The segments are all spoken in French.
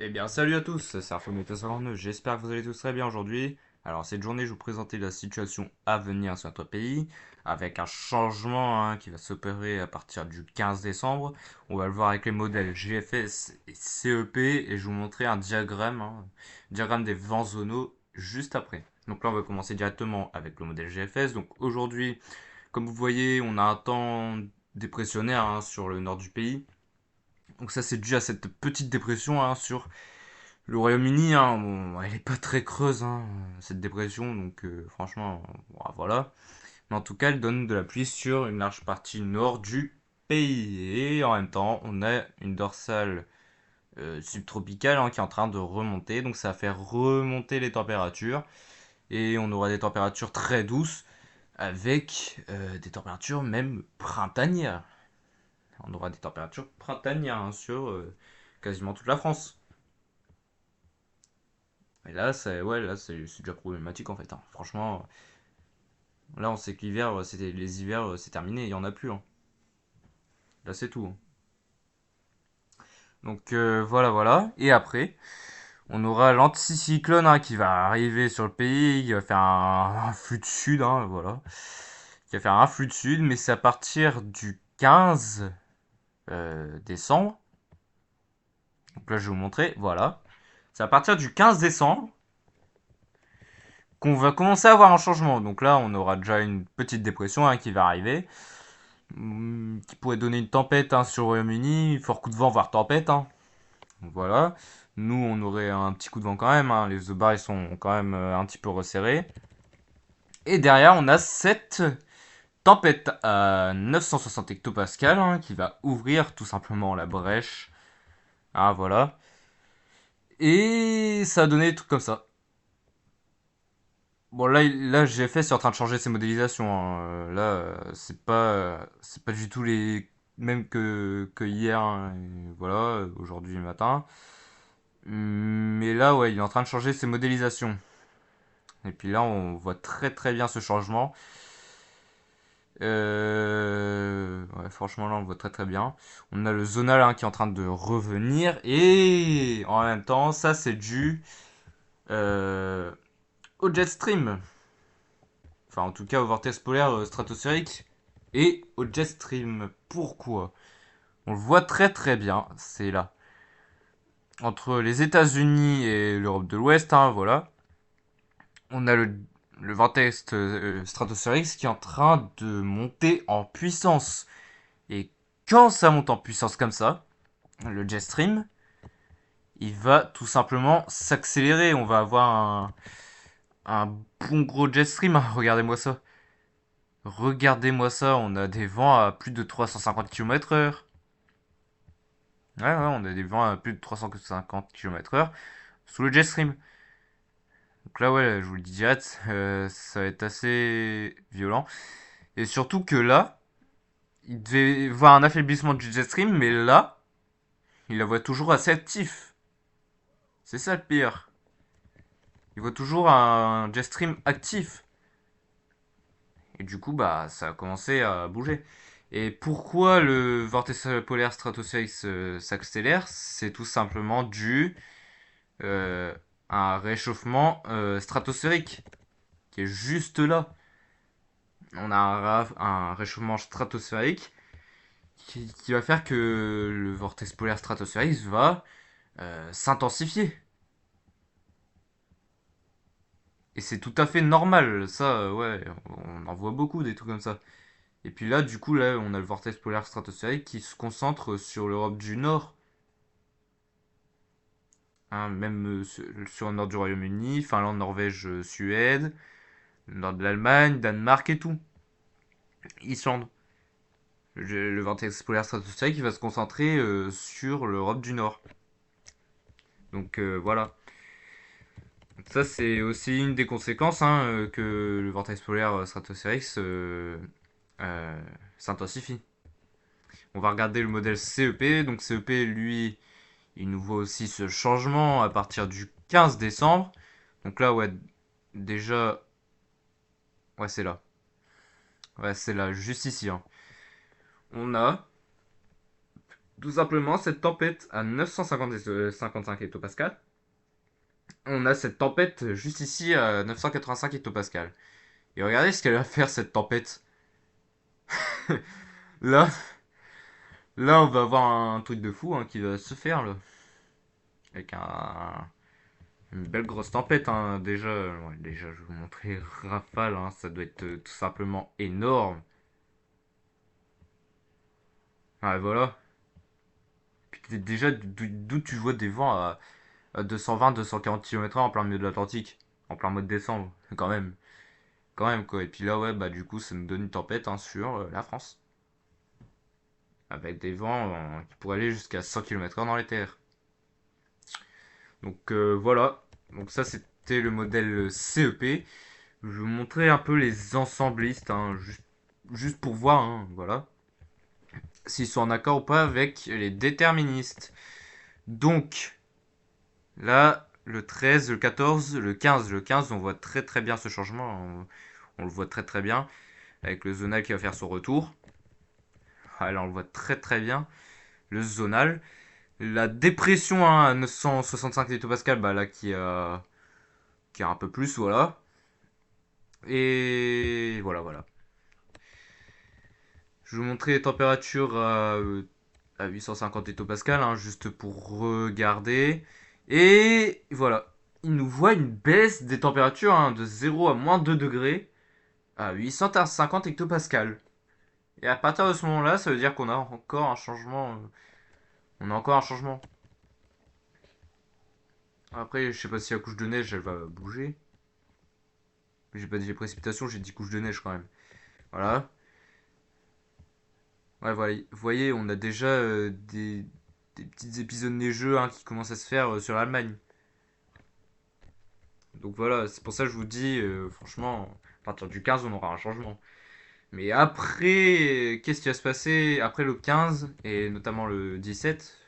Eh bien, salut à tous, c'est Arfometa59, j'espère que vous allez tous très bien aujourd'hui. Alors, cette journée, je vais vous présenter la situation à venir sur notre pays, avec un changement qui va s'opérer à partir du 15 décembre. On va le voir avec les modèles GFS et CEP, et je vais vous montrer un diagramme, diagramme des vents zonaux juste après. Donc là, on va commencer directement avec le modèle GFS. Donc aujourd'hui, comme vous voyez, on a un temps dépressionnaire sur le nord du pays. Donc ça, c'est dû à cette petite dépression sur le Royaume-Uni, bon, elle est pas très creuse, cette dépression, donc franchement, bon, voilà. Mais en tout cas, elle donne de la pluie sur une large partie nord du pays. Et en même temps, on a une dorsale subtropicale qui est en train de remonter, donc ça va faire remonter les températures. Et on aura des températures très douces, avec des températures même printanières. On aura des températures printanières sur quasiment toute la France. Et là, c'est déjà problématique en fait, hein. Franchement, là, on sait que l'hiver, les hivers, c'est terminé, il y en a plus, hein. Là, c'est tout, hein. Donc voilà, voilà. Et après, on aura l'anticyclone qui va arriver sur le pays, qui va faire un flux de sud, voilà. Qui va faire un flux de sud, mais c'est à partir du 15 décembre. Donc là, je vais vous montrer, voilà. C'est à partir du 15 décembre qu'on va commencer à avoir un changement. Donc là, on aura déjà une petite dépression qui va arriver. Qui pourrait donner une tempête sur le Royaume-Uni, fort coup de vent, voire tempête. Donc voilà. Nous, on aurait un petit coup de vent quand même. Les barres ils sont quand même un petit peu resserrés. Et derrière, on a cette tempête à 960 hectopascales qui va ouvrir tout simplement la brèche. Voilà. Et ça a donné des trucs comme ça. Bon, là, GFS est en train de changer ses modélisations, là, c'est pas du tout les mêmes que hier, et voilà, aujourd'hui matin. Mais là, ouais, il est en train de changer ses modélisations. Et puis là, on voit très très bien ce changement. Ouais, franchement, là, on le voit très très bien. On a le zonal qui est en train de revenir. Et en même temps, ça, c'est dû euh, au jet stream. Enfin, en tout cas, au vortex polaire stratosphérique et au jet stream. Pourquoi? On le voit très très bien, c'est là. Entre les États-Unis et l'Europe de l'Ouest, voilà. On a le vortex stratosphérique qui est en train de monter en puissance. Et quand ça monte en puissance comme ça, le jet stream, il va tout simplement s'accélérer. On va avoir un bon gros jet stream. Regardez-moi ça. Regardez-moi ça, on a des vents à plus de 350 km/h. Ouais, ouais, on a des vents à plus de 350 km/h sous le jet stream. Donc là, ouais, je vous le dis direct, ça va être assez violent. Et surtout que là, il devait y avoir un affaiblissement du jet stream, mais là, il la voit toujours assez actif. C'est ça le pire. Il voit toujours un jet stream actif. Et du coup, bah, ça a commencé à bouger. Et pourquoi le vortex polaire stratosphérique s'accélère? C'est tout simplement dû euh, à un réchauffement stratosphérique qui est juste là. On a un réchauffement stratosphérique qui va faire que le vortex polaire stratosphérique va s'intensifier. Et c'est tout à fait normal, ça, ouais, on en voit beaucoup des trucs comme ça. Et puis là, du coup, là, on a le vortex polaire stratosphérique qui se concentre sur l'Europe du Nord, même sur le nord du Royaume-Uni, Finlande, Norvège, Suède, le nord de l'Allemagne, Danemark et tout. Islande. Le vortex polaire stratosphérique qui va se concentrer sur l'Europe du Nord. Donc voilà. Ça, c'est aussi une des conséquences que le vortex polaire stratosphérique euh, s'intensifie. On va regarder le modèle CEP. Donc CEP, lui, il nous voit aussi ce changement à partir du 15 décembre. Donc là, ouais, déjà, ouais, c'est là. Ouais, c'est là, juste ici. On a Tout simplement, cette tempête à 955 hectopascales. On a cette tempête juste ici à 985 hectopascales. Et regardez ce qu'elle va faire cette tempête. Là, là, on va avoir un truc de fou hein, qui va se faire là. Avec une belle grosse tempête hein. Déjà, je vais vous montrer Rafale. Hein, ça doit être tout simplement énorme. Ah, voilà. Puis déjà, d'où tu vois des vents à 220-240 km/h en plein milieu de l'Atlantique. En plein mois de décembre, quand même. Quand même, quoi. Et puis là, ouais, bah du coup, ça nous donne une tempête hein, sur la France. Avec des vents qui pourraient aller jusqu'à 100 km/h dans les terres. Donc voilà. Donc ça, c'était le modèle CEP. Je vais vous montrer un peu les ensemblistes, hein, juste pour voir, hein, voilà. S'ils sont en accord ou pas avec les déterministes. Donc, là, le 13, le 14, le 15. Le 15, on voit très très bien ce changement. On le voit très très bien. Avec le zonal qui va faire son retour. Ah, là, on le voit très très bien. Le zonal. La dépression hein, à 965 hectopascales, bah là, qui a un peu plus, voilà. Et voilà, voilà. Je vais vous montrer les températures à 850 hectopascales, hein, juste pour regarder. Et voilà. Il nous voit une baisse des températures hein, de 0 à moins 2 degrés à 850 hectopascales. Et à partir de ce moment-là, ça veut dire qu'on a encore un changement. On a encore un changement. Après, je sais pas si la couche de neige, elle va bouger. J'ai pas dit les précipitations, j'ai dit couche de neige quand même. Voilà. Ouais, voilà. Vous voyez, on a déjà des petits épisodes neigeux hein, qui commencent à se faire sur l'Allemagne. Donc voilà, c'est pour ça que je vous dis, franchement, à partir du 15, on aura un changement. Mais après, qu'est-ce qui va se passer après le 15 et notamment le 17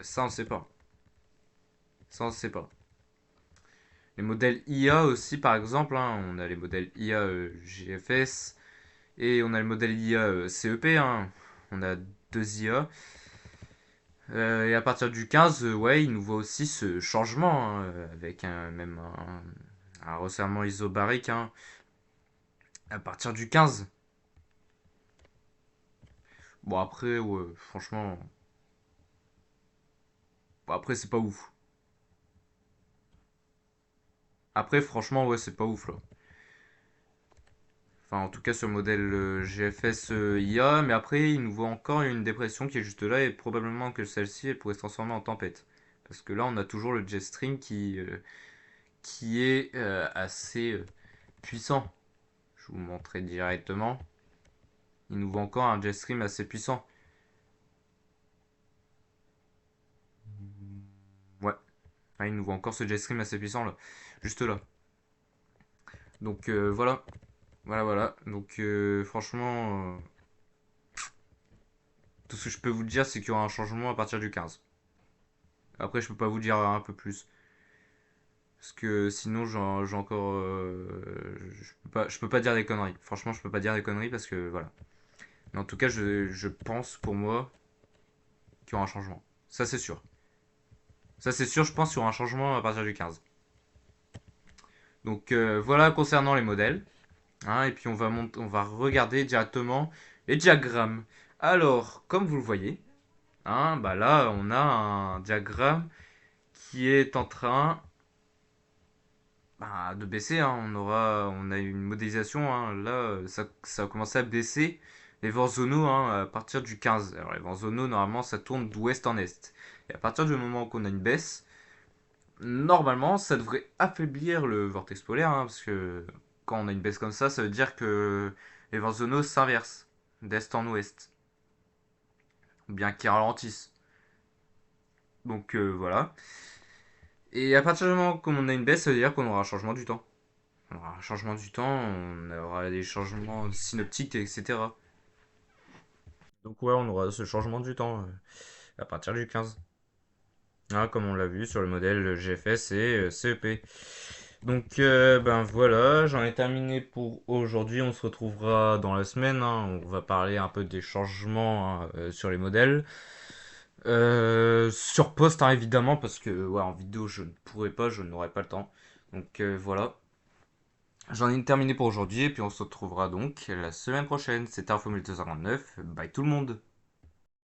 ça on sait pas. Ça on sait pas. Les modèles IA aussi, par exemple, hein, on a les modèles IA GFS et on a le modèle IA CEP. Hein, on a deux IA. Et à partir du 15, ouais, il nous voit aussi ce changement hein, avec même un resserrement isobarique hein, à partir du 15. Bon, après, ouais, franchement. Bon, après, c'est pas ouf. Après, franchement, ouais, c'est pas ouf là. Enfin, en tout cas, sur le modèle GFS IA, mais après, il nous voit encore une dépression qui est juste là et probablement que celle-ci, elle pourrait se transformer en tempête. Parce que là, on a toujours le jet stream qui est assez puissant. Je vous montrer directement. Il nous voit encore un jet stream assez puissant. Ouais. Ah, il nous voit encore ce jet stream assez puissant là. Juste là. Donc voilà. Voilà, voilà. Donc franchement, tout ce que je peux vous dire, c'est qu'il y aura un changement à partir du 15. Après, je peux pas vous dire un peu plus. Parce que sinon, j'ai encore. Je peux pas dire des conneries. Franchement, je peux pas dire des conneries parce que voilà. Mais en tout cas, je pense pour moi qu'il y aura un changement. Ça, c'est sûr. Ça, c'est sûr, je pense qu'il y aura un changement à partir du 15. Donc voilà concernant les modèles. Hein, et puis on va regarder directement les diagrammes. Alors, comme vous le voyez, hein, bah là, on a un diagramme qui est en train bah, de baisser. Hein. On a une modélisation. Hein. Là, ça a commencé à baisser les vents zonaux hein, à partir du 15. Alors, les vents zonaux, normalement, ça tourne d'ouest en est. Et à partir du moment qu'on a une baisse, normalement, ça devrait affaiblir le vortex polaire. Hein, parce que quand on a une baisse comme ça veut dire que les vents zonaux s'inversent d'est en ouest. Ou bien qu'ils ralentissent. Donc voilà. Et à partir du moment où on a une baisse, ça veut dire qu'on aura un changement du temps. On aura un changement du temps, on aura des changements synoptiques, etc. Donc ouais, on aura ce changement du temps à partir du 15. Ah, comme on l'a vu sur le modèle GFS et CEP. Donc ben voilà, j'en ai terminé pour aujourd'hui. On se retrouvera dans la semaine. Hein. On va parler un peu des changements hein, sur les modèles. Sur poste, hein, évidemment, parce que ouais, en vidéo, je ne pourrais pas, je n'aurais pas le temps. Donc voilà. J'en ai terminé pour aujourd'hui, et puis on se retrouvera donc la semaine prochaine. C'était Info 1259. Bye tout le monde.